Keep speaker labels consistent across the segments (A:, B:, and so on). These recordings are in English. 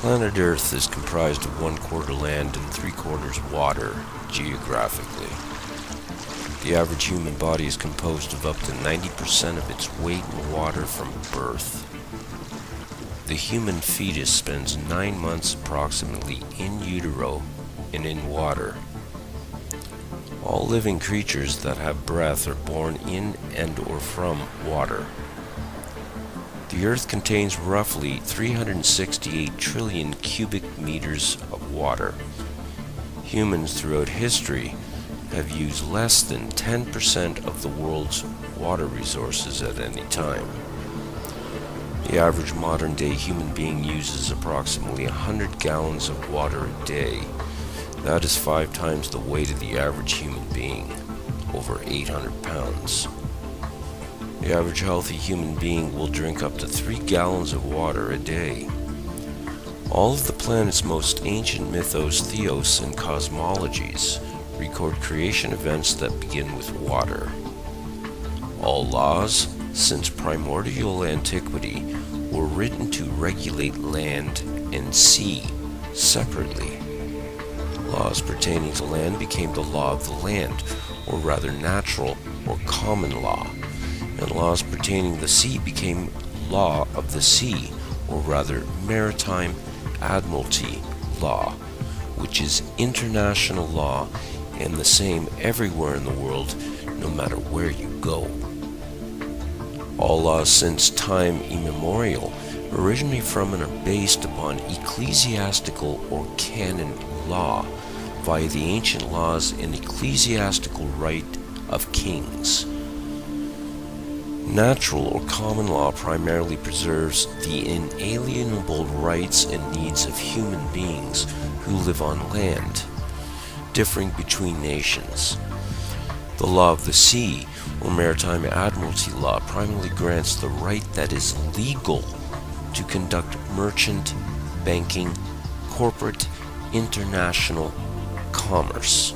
A: Planet Earth is comprised of 1/4 land and 3/4 water geographically. The average human body is composed of up to 90% of its weight in water from birth. The human fetus spends 9 months approximately in utero and in water. All living creatures that have breath are born in and or from water. The Earth contains roughly 368 trillion cubic meters of water. Humans throughout history have used less than 10% of the world's water resources at any time. The average modern-day human being uses approximately 100 gallons of water a day. That is 5 times the weight of the average human being, over 800 pounds. The average healthy human being will drink up to 3 gallons of water a day. All of the planet's most ancient mythos, theos, and cosmologies record creation events that begin with water. All laws, since primordial antiquity, were written to regulate land and sea separately. Laws pertaining to land became the law of the land, or rather natural or common law, and laws pertaining to the sea became law of the sea, or rather maritime Admiralty law, which is international law and the same everywhere in the world, no matter where you go. All laws since time immemorial originate from and are based upon ecclesiastical or canon law via the ancient laws and ecclesiastical right of kings. Natural or common law primarily preserves the inalienable rights and needs of human beings who live on land, differing between nations. The law of the sea, or maritime admiralty law, primarily grants the right that is legal to conduct merchant, banking, corporate, international commerce.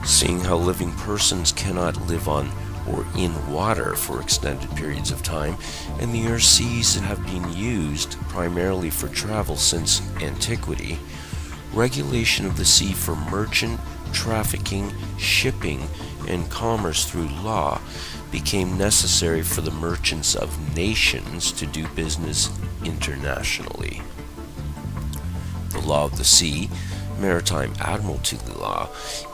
A: Seeing how living persons cannot live on or in water for extended periods of time, and the Earth's seas have been used primarily for travel since antiquity, regulation of the sea for merchant, trafficking, shipping, and commerce through law became necessary for the merchants of nations to do business internationally. The law of the sea, maritime admiralty law,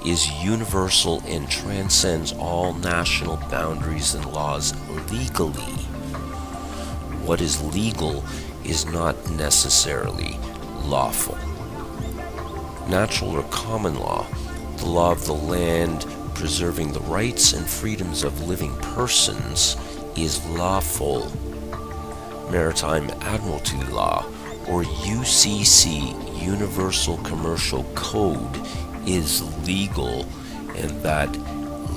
A: is universal and transcends all national boundaries and laws legally. What is legal is not necessarily lawful. Natural or common law, the law of the land preserving the rights and freedoms of living persons, is lawful. Maritime admiralty law, or UCC, Universal Commercial Code, is legal, and that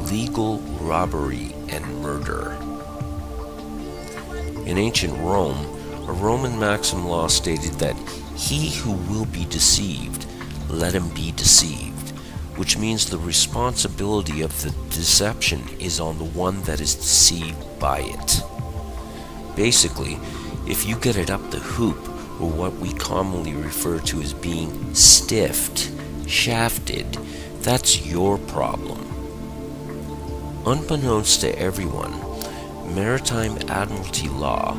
A: legal robbery and murder. In ancient Rome, a Roman maxim law stated that he who will be deceived, let him be deceived, which means the responsibility of the deception is on the one that is deceived by it. Basically, if you get it up the hoop, or what we commonly refer to as being stiffed, shafted, that's your problem. Unbeknownst to everyone, maritime admiralty law,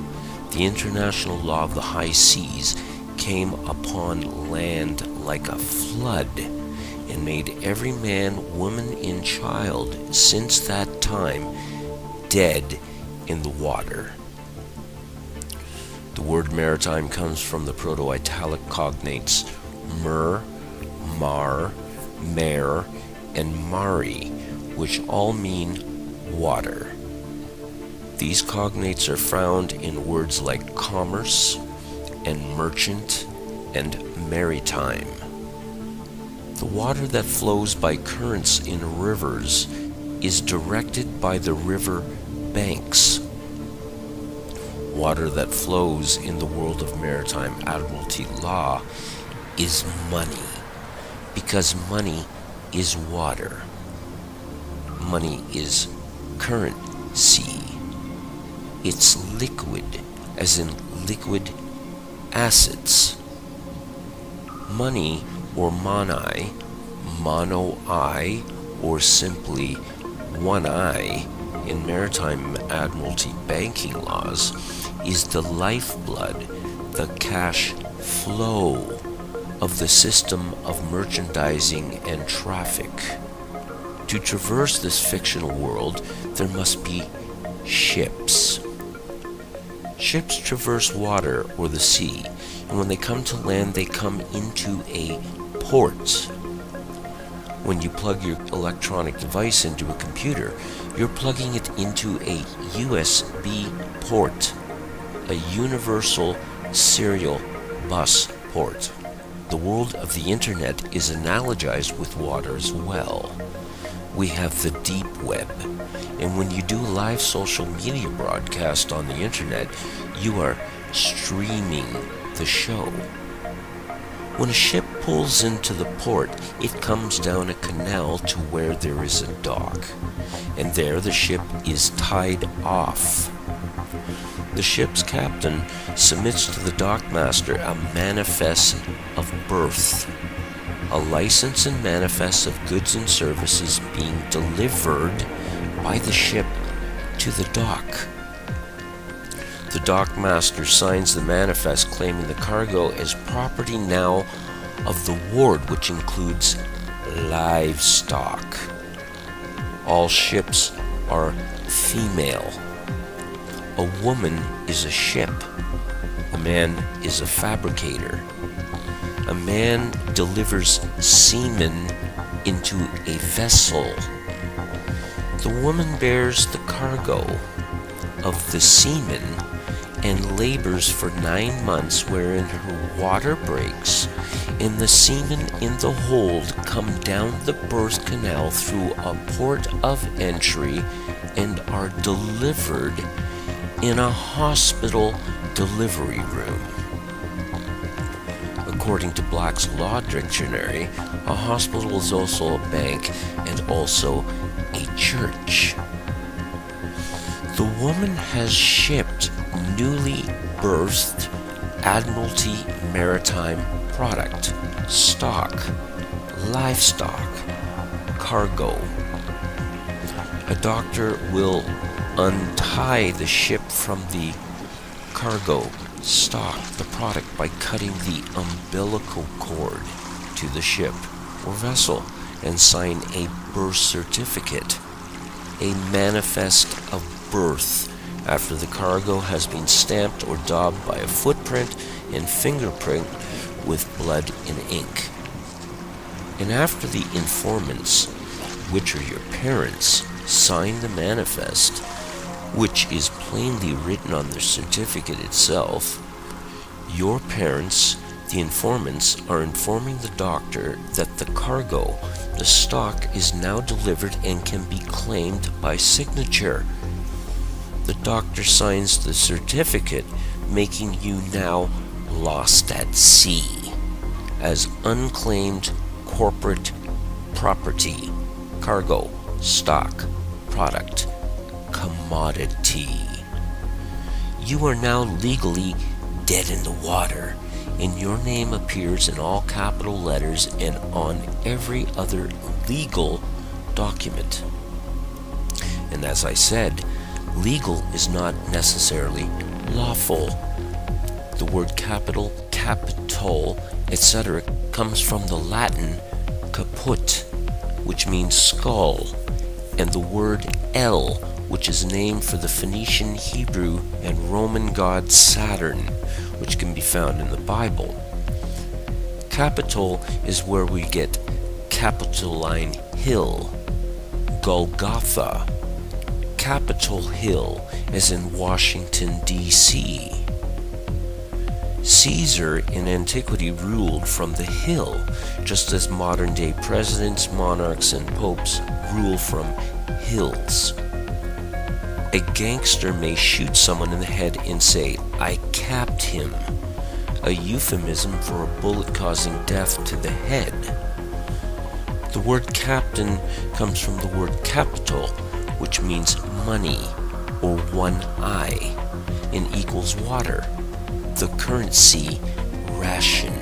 A: the international law of the high seas, came upon land like a flood and made every man, woman, and child since that time dead in the water. The word maritime comes from the Proto-Italic cognates mer, mar, mare, and mari, which all mean water. These cognates are found in words like commerce and merchant and maritime. The water that flows by currents in rivers is directed by the river banks. Water that flows in the world of maritime admiralty law is money, because money is water. Money is currency. It's liquid, as in liquid assets. Money, or monai, mono-I, or simply one eye in maritime Admiralty banking laws, is the lifeblood, the cash flow of the system of merchandising and traffic. To traverse this fictional world, there must be ships. Ships traverse water or the sea, and when they come to land, they come into a port. When you plug your electronic device into a computer, you're plugging it into a USB port, a universal serial bus port. The world of the internet is analogized with water as well. We have the deep web, and when you do a live social media broadcast on the internet, you are streaming the show. When a ship pulls into the port, it comes down a canal to where there is a dock, and there the ship is tied off. The ship's captain submits to the dockmaster a manifest of birth, a license and manifest of goods and services being delivered by the ship to the dock. The dockmaster signs the manifest claiming the cargo as property now of the ward, which includes livestock. All ships are female. A woman is a ship. A man is a fabricator. A man delivers semen into a vessel. The woman bears the cargo of the semen and labors for 9 months, wherein her water breaks, and the semen in the hold come down the birth canal through a port of entry and are delivered in a hospital delivery room. According to Black's Law Dictionary, a hospital is also a bank and also a church. The woman has shipped newly birthed Admiralty maritime product, stock, livestock, cargo. A doctor will untie the ship from the cargo, stock, the product by cutting the umbilical cord to the ship or vessel and sign a birth certificate, a manifest of birth, after the cargo has been stamped or daubed by a footprint and fingerprint with blood and ink. And after the informants, which are your parents, sign the manifest, which is plainly written on the certificate itself, your parents, the informants, are informing the doctor that the cargo, the stock, is now delivered and can be claimed by signature. The doctor signs the certificate, making you now lost at sea as unclaimed corporate property, cargo, stock, product, commodity. You are now legally dead in the water, and your name appears in all capital letters and on every other legal document. And as I said, legal is not necessarily lawful. The word capital, capital, etc. comes from the Latin caput, which means skull, and the word El, which is named for the Phoenician, Hebrew, and Roman god Saturn, which can be found in the Bible. Capitol is where we get Capitoline Hill, Golgotha, Capitol Hill, as in Washington, D.C. Caesar in antiquity ruled from the hill, just as modern-day presidents, monarchs, and popes rule from hills. A gangster may shoot someone in the head and say, "I capped him," a euphemism for a bullet causing death to the head. The word captain comes from the word capital, which means money, or one eye, and equals water, the currency ration.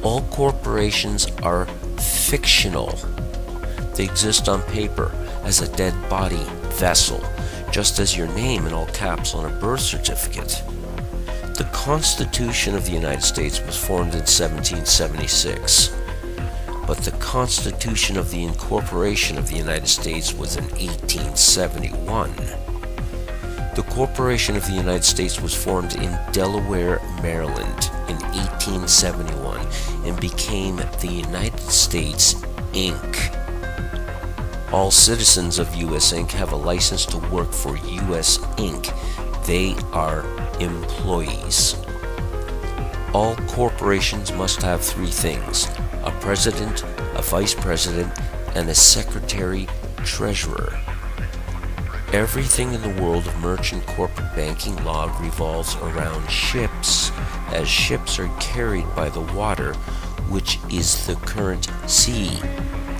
A: All corporations are fictional. They exist on paper as a dead body vessel, just as your name in all caps on a birth certificate. The Constitution of the United States was formed in 1776, but the Constitution of the Incorporation of the United States was in 1871. The Corporation of the United States was formed in Delaware, Maryland in 1871 and became the United States, Inc. All citizens of U.S. Inc. have a license to work for U.S. Inc. They are employees. All corporations must have three things: a president, a vice president, and a secretary-treasurer. Everything in the world of merchant corporate banking law revolves around ships, as ships are carried by the water, which is the current sea,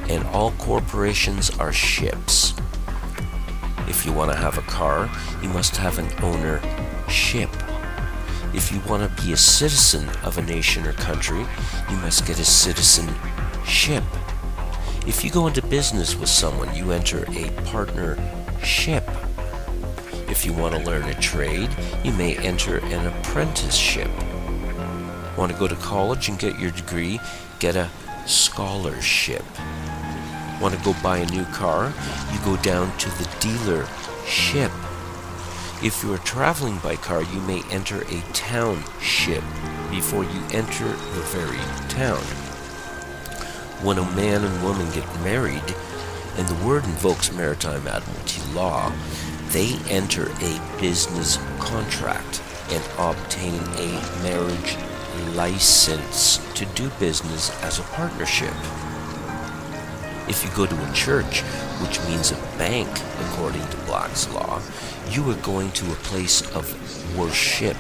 A: and all corporations are ships. If you want to have a car, you must have an ownership. If you want to be a citizen of a nation or country, you must get a citizenship. If you go into business with someone, you enter a partnership. If you want to learn a trade, you may enter an apprenticeship. Want to go to college and get your degree? Get a scholarship. Want to go buy a new car? You go down to the dealership. If you are traveling by car, you may enter a township before you enter the very town. When a man and woman get married, and the word invokes Maritime Admiralty law, they enter a business contract and obtain a marriage license to do business as a partnership. If you go to a church, which means a bank according to Black's law, you are going to a place of worship.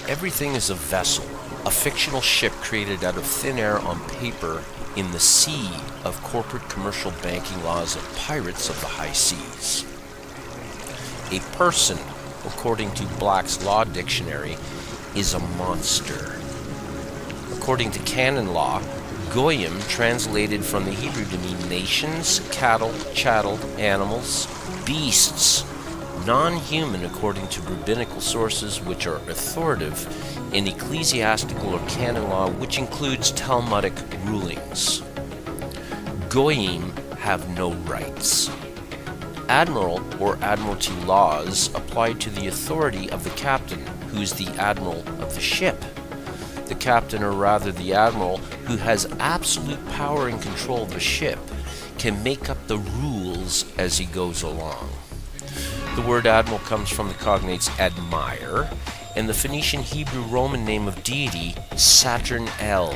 A: Everything is a vessel, a fictional ship created out of thin air on paper in the sea of corporate commercial banking laws of pirates of the high seas. A person, according to Black's Law Dictionary, is a monster. According to canon law, Goyim translated from the Hebrew to mean nations, cattle, chattel, animals, beasts, non-human according to rabbinical sources which are authoritative in ecclesiastical or canon law, which includes Talmudic rulings. Goyim have no rights. Admiral or admiralty laws apply to the authority of the captain, who is the admiral of the ship. The captain, or rather the admiral, who has absolute power and control of the ship, can make up the rules as he goes along. The word admiral comes from the cognates admire and the Phoenician Hebrew Roman name of deity Saturn El.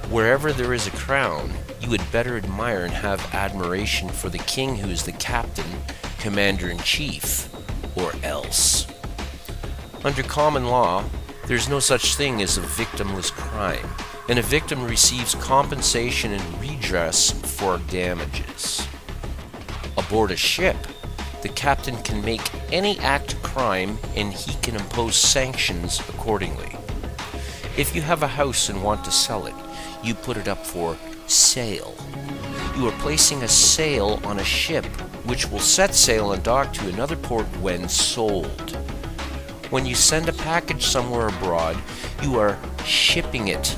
A: Wherever there is a crown, you had better admire and have admiration for the king who is the captain, commander-in-chief, or else. Under common law, there's no such thing as a victimless crime, and a victim receives compensation and redress for damages. Aboard a ship, the captain can make any act a crime and he can impose sanctions accordingly. If you have a house and want to sell it, you put it up for sale. You are placing a sale on a ship which will set sail and dock to another port when sold. When you send a package somewhere abroad, you are shipping it,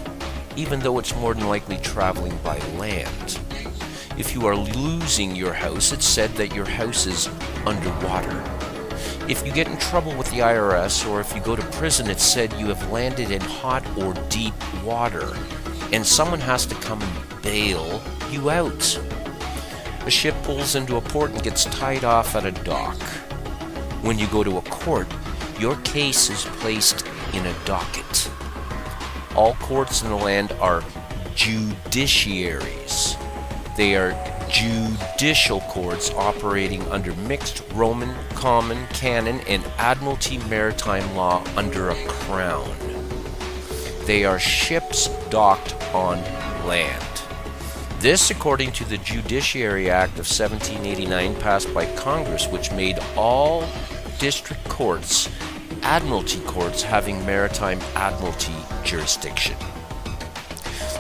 A: even though it's more than likely traveling by land. If you are losing your house, it's said that your house is underwater. If you get in trouble with the IRS, or if you go to prison, it's said you have landed in hot or deep water, and someone has to come and bail you out. A ship pulls into a port and gets tied off at a dock. When you go to a court, your case is placed in a docket. All courts in the land are judiciaries. They are judicial courts operating under mixed Roman, common, canon, and admiralty maritime law under a crown. They are ships docked on land. This according to the Judiciary Act of 1789 passed by Congress, which made all district courts admiralty courts having maritime admiralty jurisdiction.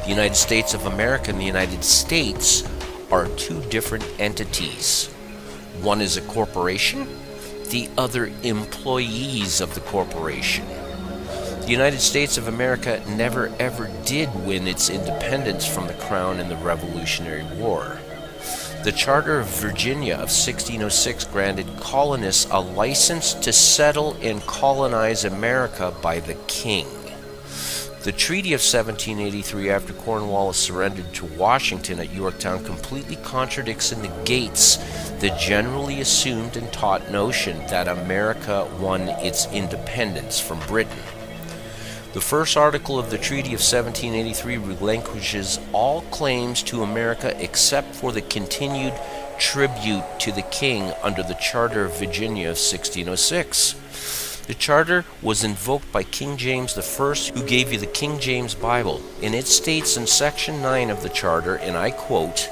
A: The United States of America and the United States are two different entities. One is a corporation, the other employees of the corporation. The United States of America never ever did win its independence from the Crown in the Revolutionary War. The Charter of Virginia of 1606 granted colonists a license to settle and colonize America by the King. The Treaty of 1783, after Cornwallis surrendered to Washington at Yorktown, completely contradicts and negates the generally assumed and taught notion that America won its independence from Britain. The first article of the Treaty of 1783 relinquishes all claims to America except for the continued tribute to the King under the Charter of Virginia of 1606. The charter was invoked by King James I, who gave you the King James Bible, and it states in Section 9 of the charter, and I quote,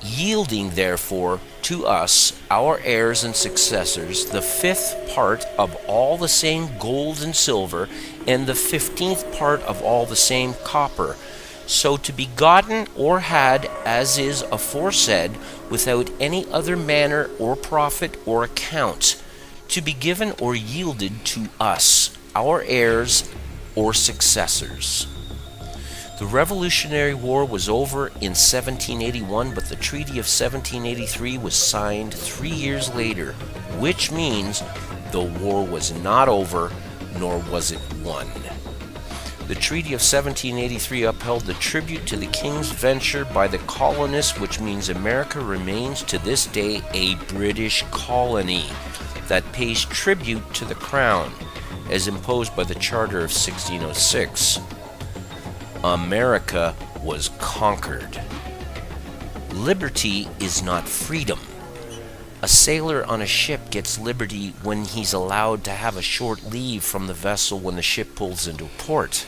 A: "Yielding therefore to us, our heirs and successors, the 5th part of all the same gold and silver, and the 15th part of all the same copper, so to be gotten or had, as is aforesaid, without any other manner or profit or account, to be given or yielded to us, our heirs or successors." The Revolutionary War was over in 1781, but the Treaty of 1783 was signed 3 years later, which means the war was not over, nor was it won. The Treaty of 1783 upheld the tribute to the King's venture by the colonists, which means America remains to this day a British colony that pays tribute to the Crown, as imposed by the Charter of 1606. America was conquered. Liberty is not freedom. A sailor on a ship gets liberty when he's allowed to have a short leave from the vessel when the ship pulls into port.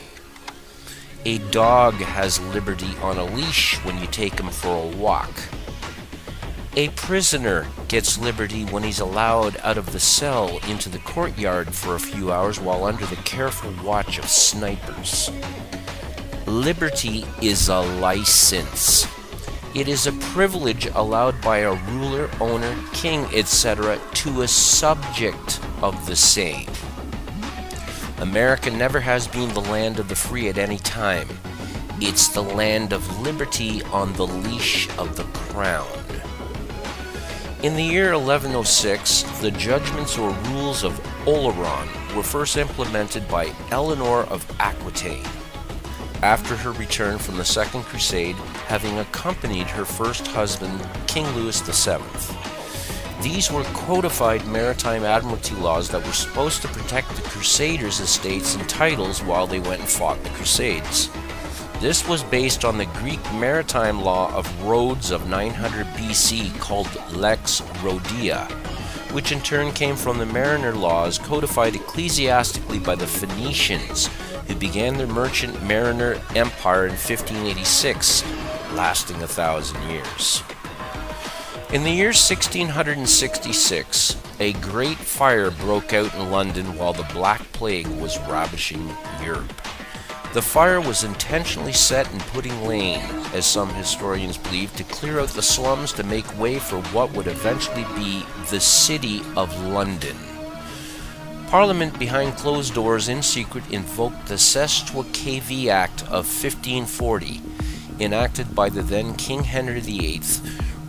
A: A dog has liberty on a leash when you take him for a walk. A prisoner gets liberty when he's allowed out of the cell into the courtyard for a few hours while under the careful watch of snipers. Liberty is a license. It is a privilege allowed by a ruler, owner, king, etc. to a subject of the same. America never has been the land of the free at any time. It's the land of liberty on the leash of the Crown. In the year 1106, the judgments or rules of Oleron were first implemented by Eleanor of Aquitaine, after her return from the Second Crusade, having accompanied her first husband, King Louis VII. These were codified maritime admiralty laws that were supposed to protect the Crusaders' estates and titles while they went and fought the Crusades. This was based on the Greek maritime law of Rhodes of 900 BC called Lex Rhodia, which in turn came from the mariner laws codified ecclesiastically by the Phoenicians, who began their merchant mariner empire in 1586, lasting 1,000 years. In the year 1666, a great fire broke out in London while the Black Plague was ravaging Europe. The fire was intentionally set in Pudding Lane, as some historians believe, to clear out the slums to make way for what would eventually be the City of London. Parliament, behind closed doors in secret, invoked the Sestuacavi Act of 1540, enacted by the then King Henry VIII,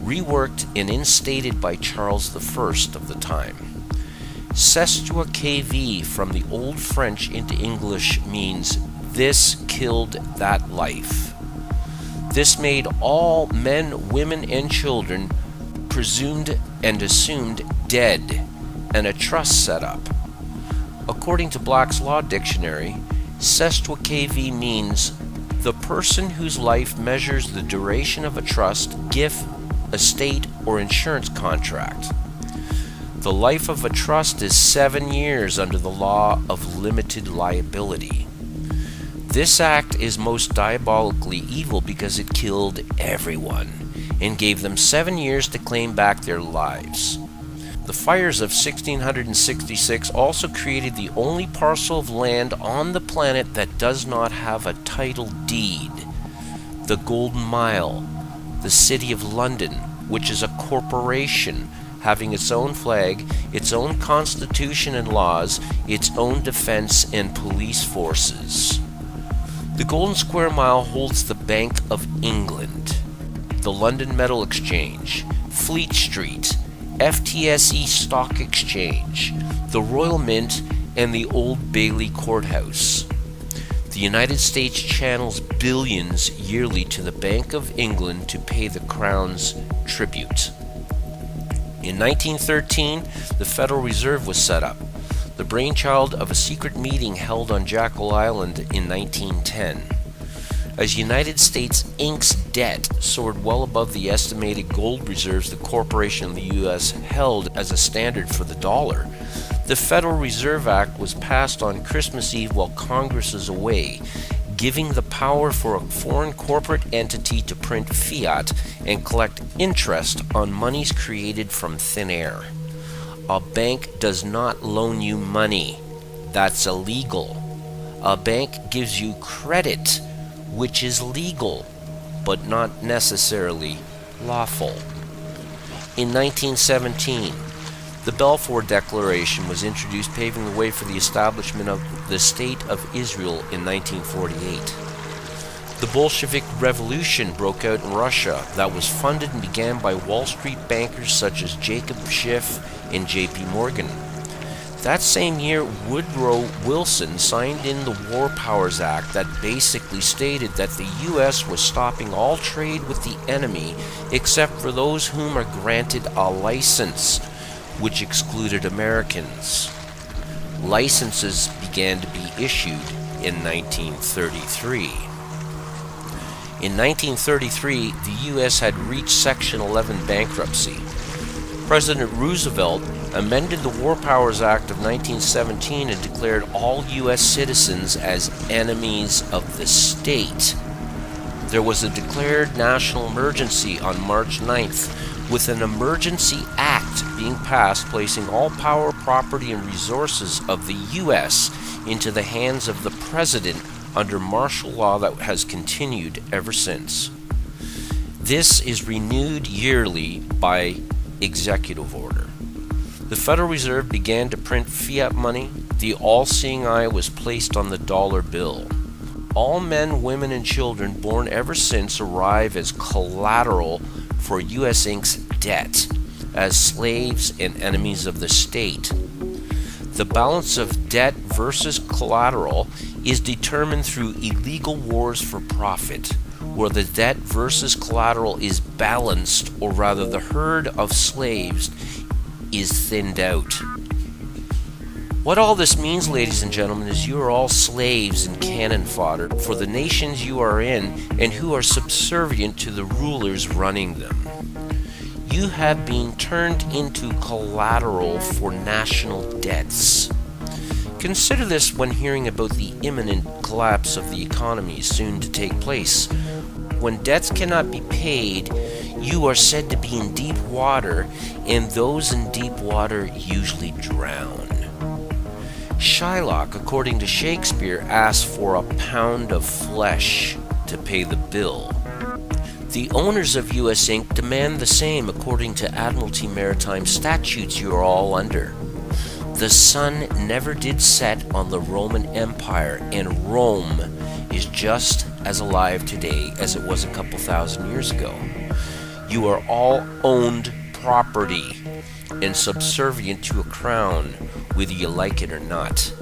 A: reworked and instated by Charles I of the time. Sestuacavi, from the Old French into English, means "this killed that life." This made all men, women, and children presumed and assumed dead, and a trust set up. According to Black's Law Dictionary, Sestuacavi means the person whose life measures the duration of a trust, gift, estate, or insurance contract. The life of a trust is 7 years under the law of limited liability. This act is most diabolically evil because it killed everyone and gave them 7 years to claim back their lives. The fires of 1666 also created the only parcel of land on the planet that does not have a title deed. the Golden Mile, the City of London, which is a corporation having its own flag, its own constitution and laws, its own defense and police forces. The Golden Square Mile holds the Bank of England, the London Metal Exchange, Fleet Street, FTSE Stock Exchange, the Royal Mint, and the Old Bailey Courthouse. The United States channels billions yearly to the Bank of England to pay the Crown's tribute. In 1913, the Federal Reserve was set up, the brainchild of a secret meeting held on Jekyll Island in 1910. As United States Inc.'s debt soared well above the estimated gold reserves the corporation of the U.S. held as a standard for the dollar, the Federal Reserve Act was passed on Christmas Eve while Congress is away, giving the power for a foreign corporate entity to print fiat and collect interest on monies created from thin air. A bank does not loan you money. That's illegal. A bank gives you credit, which is legal, but not necessarily lawful. In 1917, the Balfour Declaration was introduced, paving the way for the establishment of the State of Israel in 1948. The Bolshevik Revolution broke out in Russia that was funded and began by Wall Street bankers such as Jacob Schiff and J.P. Morgan. That same year, Woodrow Wilson signed in the War Powers Act that basically stated that the U.S. was stopping all trade with the enemy except for those whom are granted a license, which excluded Americans. Licenses began to be issued in 1933. In 1933, the U.S. had reached Section 11 bankruptcy. President Roosevelt amended the War Powers Act of 1917 and declared all U.S. citizens as enemies of the state. There was a declared national emergency on March 9th, with an emergency act being passed placing all power, property, and resources of the U.S. into the hands of the President under martial law that has continued ever since. This is renewed yearly by executive order. The Federal Reserve began to print fiat money. The all-seeing eye was placed on the dollar bill. All men, women, and children born ever since arrive as collateral for U.S. Inc.'s debt, as slaves and enemies of the state. The balance of debt versus collateral is determined through illegal wars for profit, where the debt versus collateral is balanced, or rather the herd of slaves is thinned out. What all this means, ladies and gentlemen, is you are all slaves and cannon fodder for the nations you are in and who are subservient to the rulers running them. You have been turned into collateral for national debts. Consider this when hearing about the imminent collapse of the economy soon to take place. When debts cannot be paid, you are said to be in deep water, and those in deep water usually drown. Shylock, according to Shakespeare, asks for a pound of flesh to pay the bill. The owners of U.S. Inc. demand the same according to Admiralty Maritime statutes you are all under. The sun never did set on the Roman Empire, and Rome is just as alive today as it was a couple thousand years ago. You are all owned property and subservient to a crown, whether you like it or not.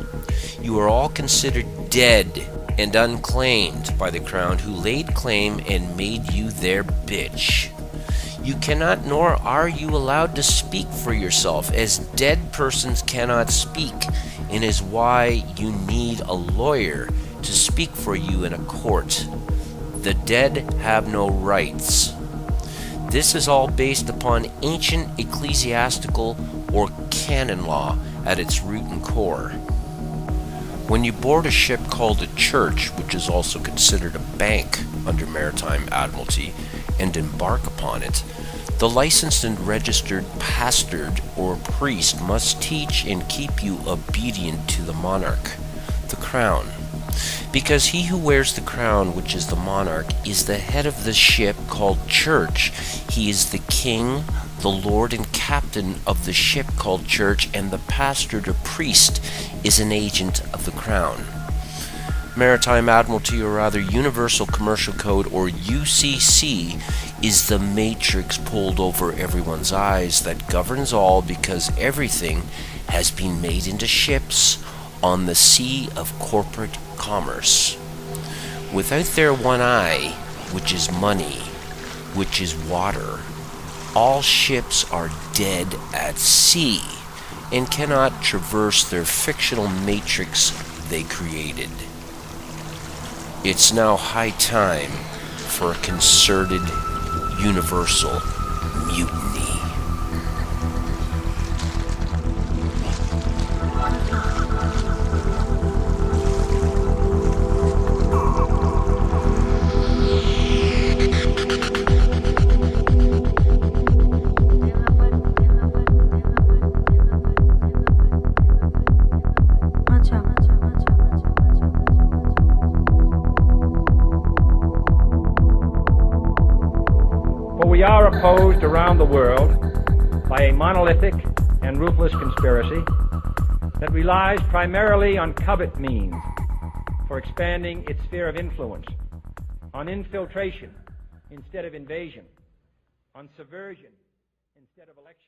A: You are all considered dead and unclaimed by the crown, who laid claim and made you their bitch. You cannot, nor are you allowed to speak for yourself, as dead persons cannot speak, and is why you need a lawyer to speak for you in a court. The dead have no rights. This is all based upon ancient ecclesiastical or canon law at its root and core. When you board a ship called a church, which is also considered a bank under Maritime Admiralty, and embark upon it, the licensed and registered pastor or priest must teach and keep you obedient to the monarch, the crown. Because he who wears the crown, which is the monarch, is the head of the ship called church. He is the king, the lord and captain of the ship called church, and the pastor or priest is an agent of the crown. Maritime Admiralty, or rather Universal Commercial Code, or UCC, is the matrix pulled over everyone's eyes that governs all, because everything has been made into ships on the sea of corporate commerce. Without their one eye, which is money, which is water, all ships are dead at sea and cannot traverse their fictional matrix they created. It's now high time for a concerted universal mutiny.
B: We are opposed around the world by a monolithic and ruthless conspiracy that relies primarily on covert means for expanding its sphere of influence, on infiltration instead of invasion, on subversion instead of election.